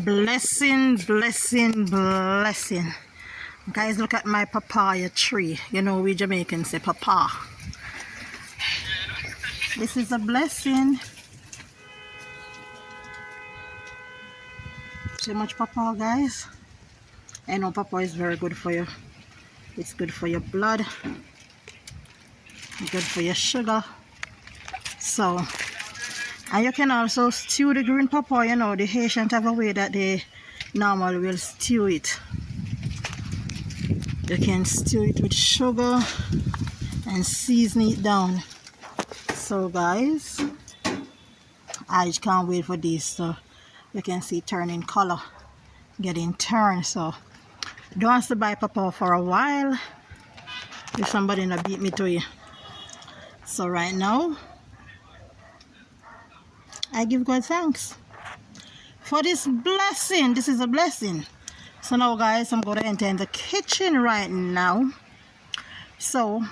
Blessing, blessing, blessing. Guys, look at my papaya tree. You know, we Jamaicans say papa. This is a blessing. So much papa, guys. I know papa is very good for you. It's good for your blood. Good for your sugar. So, and you can also stew the green papa. You know, the Haitians have a way that they normally will stew it. You can stew it with sugar and season it down. So guys, I can't wait for this. So you can see it turning color, getting turned. So don't have to buy papa for a while if somebody not beat me to you. So right now, I give God thanks for this blessing. This is a blessing. So now guys, I'm going to enter in the kitchen right now. So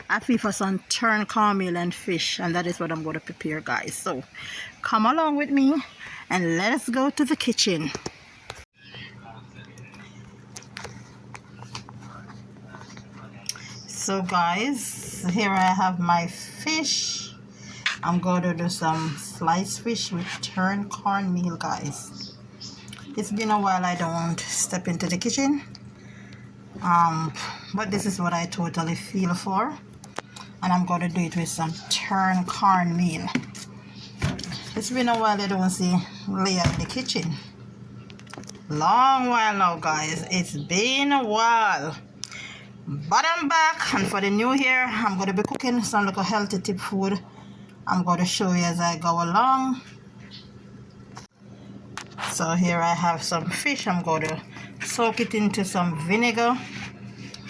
I feel for some turned cornmeal and fish, and that is what I'm going to prepare, guys. So come along with me and let's go to the kitchen. So guys, here I have my fish. I'm going to do some sliced fish with turned cornmeal, guys. It's been a while I don't step into the kitchen, but this is what I totally feel for, and I'm going to do it with some turned cornmeal. It's been a while I don't see Leah in the kitchen. Long while now, guys. It's been a while, but I'm back, and for the new year I'm going to be cooking some little healthy tip food. I'm going to show you as I go along. So here I have some fish. I'm going to soak it into some vinegar.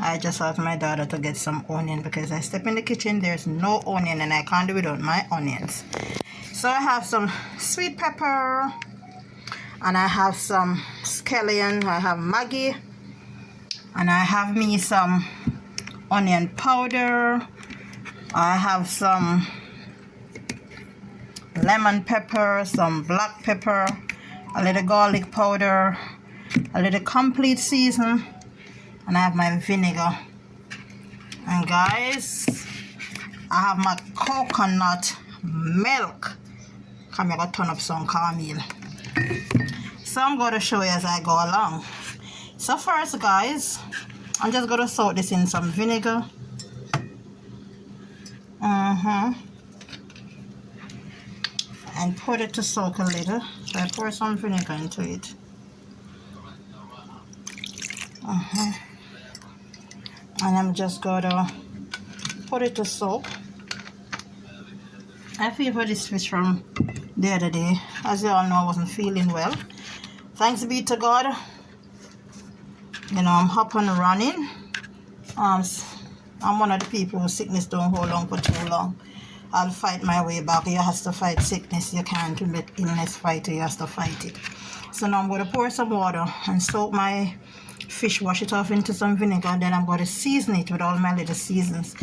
I just asked my daughter to get some onion because I step in the kitchen, there's no onion and I can't do without my onions. So I have some sweet pepper and I have some scallion, I have Maggi, and I have me some onion powder. I have some lemon pepper, some black pepper, a little garlic powder, a little complete season, and I have my vinegar. And guys, I have my coconut milk. I'm going to turn up some cornmeal. So I'm going to show you as I go along. So first, guys, I'm just going to soak this in some vinegar. And put it to soak a little. So I pour some vinegar into it. And I'm just gonna put it to soak. I feel for this fish from the other day. As you all know, I wasn't feeling well. Thanks be to God. You know, I'm up and running. I'm one of the people whose sickness don't hold on for too long. I'll fight my way back. You have to fight sickness. You can't let illness fight you. You have to fight it. So now I'm going to pour some water and soak my fish, wash it off into some vinegar, and then I'm going to season it with all my little seasons.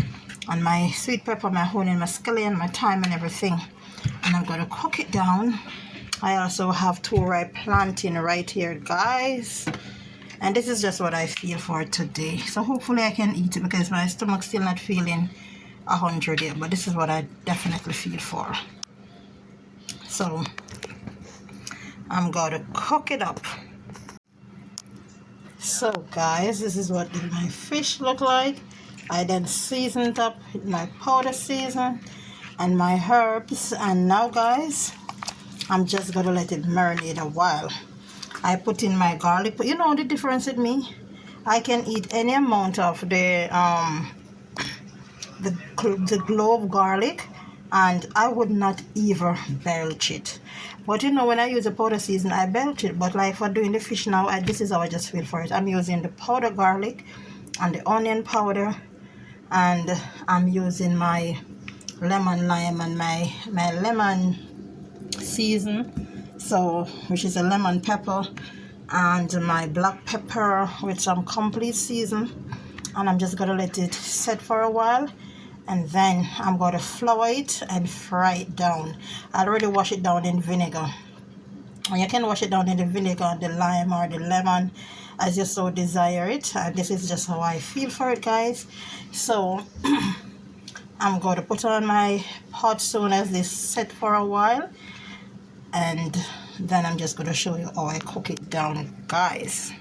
And my sweet pepper, my onion, my scallion, my thyme and everything. And I'm going to cook it down. I also have 2 ripe plantain right here, guys. And this is just what I feel for today. So hopefully I can eat it because my stomach's still not feeling 100 yet, but this is what I definitely feel for. So I'm gonna cook it up. So guys, this is what my fish look like. I then seasoned up with my powder season and my herbs, and now guys, I'm just gonna let it marinate a while. I put in my garlic, but you know the difference with me, I can eat any amount of the clove garlic, and I would not even belch it. But you know, when I use the powder season, I belch it. But like for doing the fish now, this is how I just feel for it. I'm using the powder garlic and the onion powder, and I'm using my lemon lime and my lemon season, so which is a lemon pepper, and my black pepper with some complete season. And I'm just gonna let it set for a while, and then I'm going to flour it and fry it down. I already wash it down in vinegar. And you can wash it down in the vinegar, the lime, or the lemon as you so desire it. And this is just how I feel for it, guys. So I'm going to put on my pot soon as this set for a while, and then I'm just going to show you how I cook it down, guys.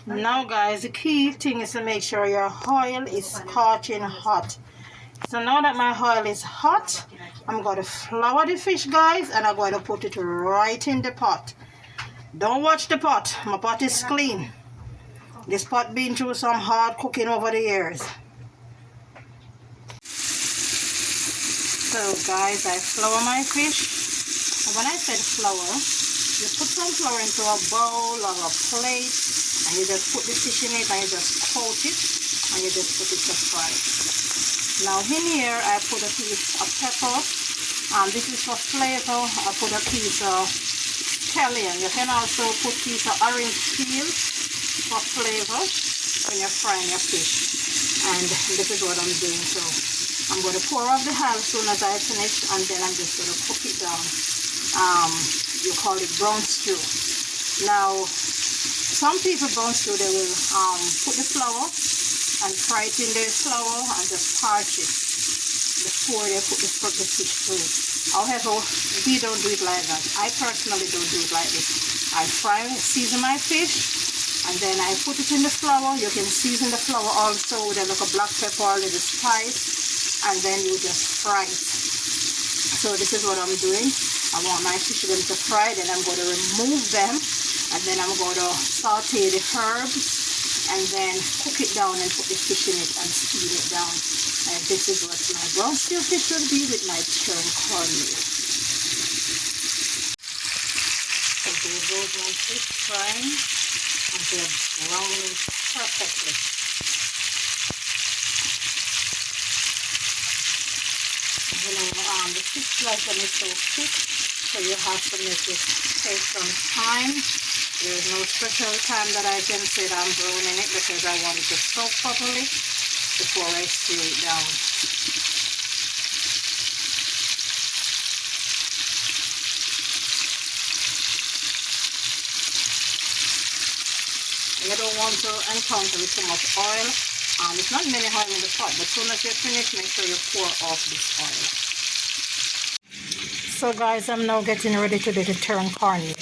Now guys, the key thing is to make sure your oil is scorching hot. So now that my oil is hot, I'm going to flour the fish, guys, and I'm going to put it right in the pot. Don't watch the pot. My pot is clean. This pot been through some hard cooking over the years. So guys, I flour my fish. And when I said flour, you put some flour into a bowl or a plate, and you just put the fish in it, and you just coat it, and you just put it to fry. Now in here, I put a piece of pepper, and this is for flavor. I put a piece of scallion. You can also put a piece of orange peel for flavor when you're frying your fish. And this is what I'm doing. So I'm going to pour off the hull as soon as I finish, and then I'm just going to cook it down. You call it brown stew. Now, some people brown stew, they will put the flour and fry it in the flour and just parch it before they put the fish through. However, we don't do it like that. I personally don't do it like this. I season my fish, and then I put it in the flour. You can season the flour also with a little black pepper, a little spice, and then you just fry it. So this is what I'm doing. I want my fish to fry, then I'm going to remove them, and then I'm going to saute the herbs, and then cook it down and put the fish in it and steam it down. And this is what my brown stew fish will be with my churn cornmeal. So there goes my fish frying, and they're browning perfectly. The fish slice is so thick, so you have to make it take some time. There's no special time that I can say that I'm browning it, because I want it to soak properly before I stew it down. You don't want to encounter with too much oil. It's not many oil in the pot, but as soon as you finish, make sure you pour off this oil. So guys, I'm now getting ready to do the turned cornmeal.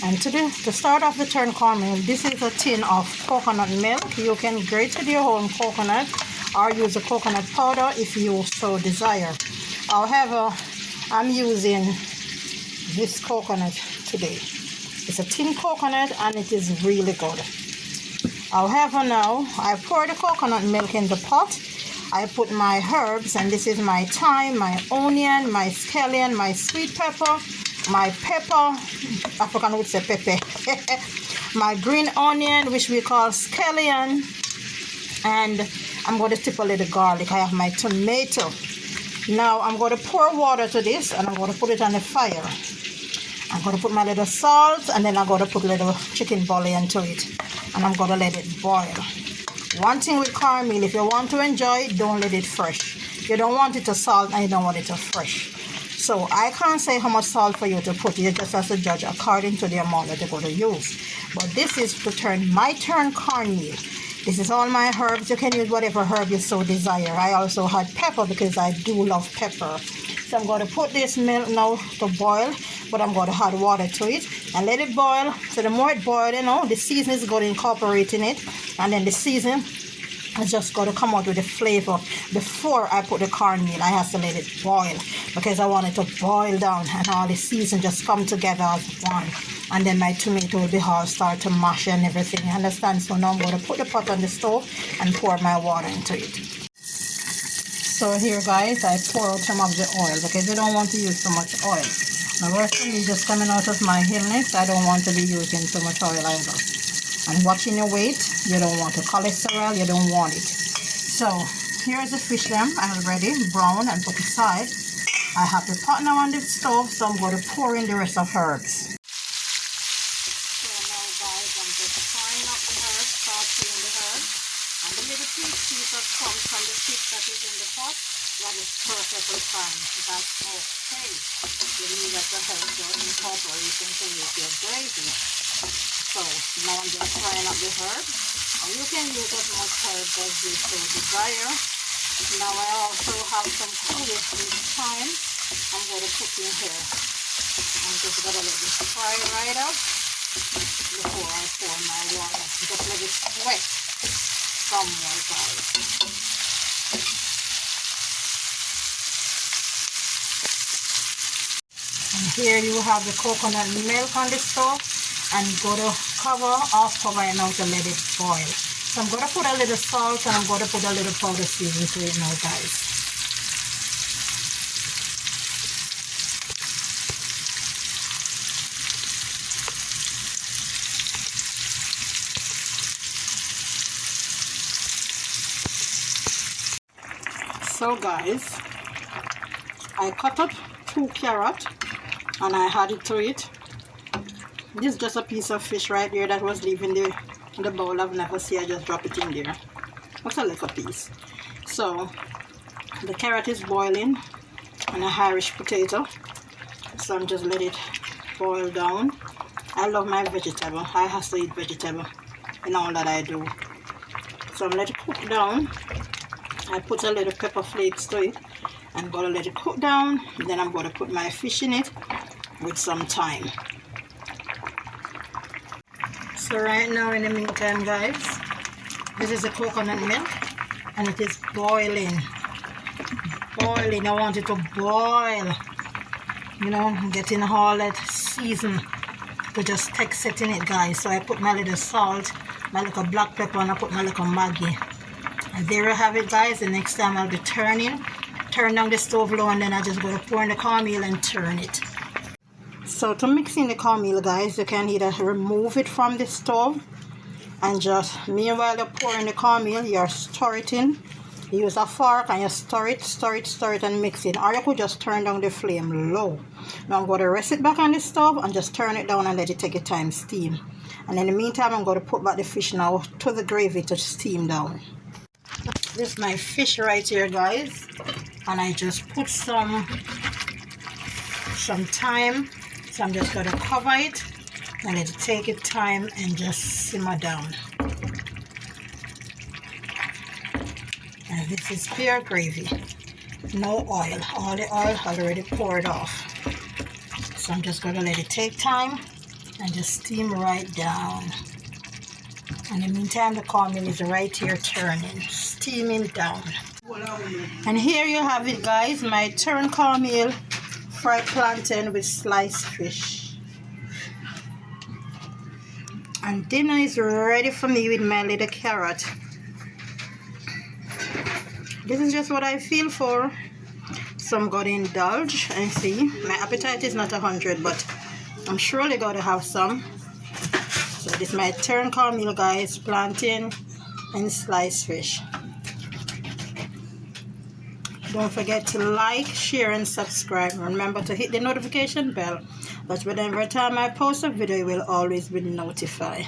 And to start off the turned cornmeal, this is a tin of coconut milk. You can grate with your own coconut or use a coconut powder if you so desire. However, I'm using this coconut today. It's a tin coconut and it is really good. However, now I pour the coconut milk in the pot. I put my herbs, and this is my thyme, my onion, my scallion, my sweet pepper, my pepper, African would say pepper, my green onion, which we call scallion, and I'm going to tip a little garlic. I have my tomato. Now I'm going to pour water to this, and I'm going to put it on the fire. I'm going to put my little salt, and then I'm going to put a little chicken bouillon into it, and I'm going to let it boil. One thing with cornmeal, if you want to enjoy it, don't let it fresh. You don't want it to salt, and you don't want it to fresh. So I can't say how much salt for you to put. You just have to judge according to the amount that you're going to use. But this is to turn my turned cornmeal. This is all my herbs. You can use whatever herb you so desire. I also had pepper because I do love pepper. So I'm going to put this milk now to boil, but I'm going to add water to it and let it boil. So the more it boils, you know, the seasoning is going to incorporate in it, and then the seasoning is just going to come out with the flavor. Before I put the cornmeal, I have to let it boil because I want it to boil down and all the seasoning just come together as one. And then my tomato will be all start to mash and everything. You understand? So now I'm going to put the pot on the stove and pour my water into it. So here guys, I pour out some of the oil because you don't want to use so much oil. Now recently just coming out of my illness, I don't want to be using so much oil either. And watching your weight, you don't want the cholesterol, you don't want it. So here's the fish them already brown and put aside. I have the pot now on the stove, so I'm going to pour in the rest of herbs. So now guys, I'm just frying up the herbs, sauteing the herbs. And the little piece of crumbs from the fish that is in the pot, that is perfectly fine. That's okay. You leave at the house or incorporate into your gravy. So now I'm just frying up the herb. And you can use as much herb as you so desire. Now I also have some curry this time. I'm going to put in here. I'm just going to let this fry right up before I pour my water. Just let it sweat some more, guys. And here you have the coconut milk on the stove, and go to cover right now to let it boil. So I'm going to put a little salt and I'm going to put a little powder seasoning to it now, guys. So guys, I cut up 2 carrots and I added to it. This is just a piece of fish right there that was leaving the bowl. I've never seen. I just drop it in there. That's a little piece. So the carrot is boiling and an Irish potato. So I'm just let it boil down. I love my vegetable. I have to eat vegetable in all that I do. So I'm let it cook down. I put a little pepper flakes to it. I'm going to let it cook down. Then I'm going to put my fish in it with some thyme. So right now, in the meantime, guys, this is the coconut milk and it is boiling. Boiling. I want it to boil. You know, getting all that season to just take set in it, guys. So I put my little salt, my little black pepper, and I put my little Maggi. And there you have it, guys. The next time I'll be turn down the stove low, and then I just go to pour in the cornmeal and turn it. So to mix in the cornmeal, guys, you can either remove it from the stove and just, meanwhile you're pouring the cornmeal, you stir it in. You use a fork and you stir it and mix it. Or you could just turn down the flame low. Now I'm going to rest it back on the stove and just turn it down and let it take a time steam. And in the meantime, I'm going to put back the fish now to the gravy to steam down. This is my fish right here, guys, and I just put some thyme. So I'm just going to cover it and let it take its time and just simmer down. And this is pure gravy, no oil. All the oil already poured off. So I'm just going to let it take time and just steam right down. And in the meantime, the cornmeal is right here turning, steaming down. And here you have it, guys, my turned cornmeal, fried plantain with sliced fish. And dinner is ready for me with my little carrot. This is just what I feel for. So I'm going to indulge and see. My appetite is not 100, but I'm surely going to have some. So this is my turned cornmeal, guys, plantain and sliced fish. Don't forget to like, share and subscribe. Remember to hit the notification bell. That's whenever time I post a video, you will always be notified.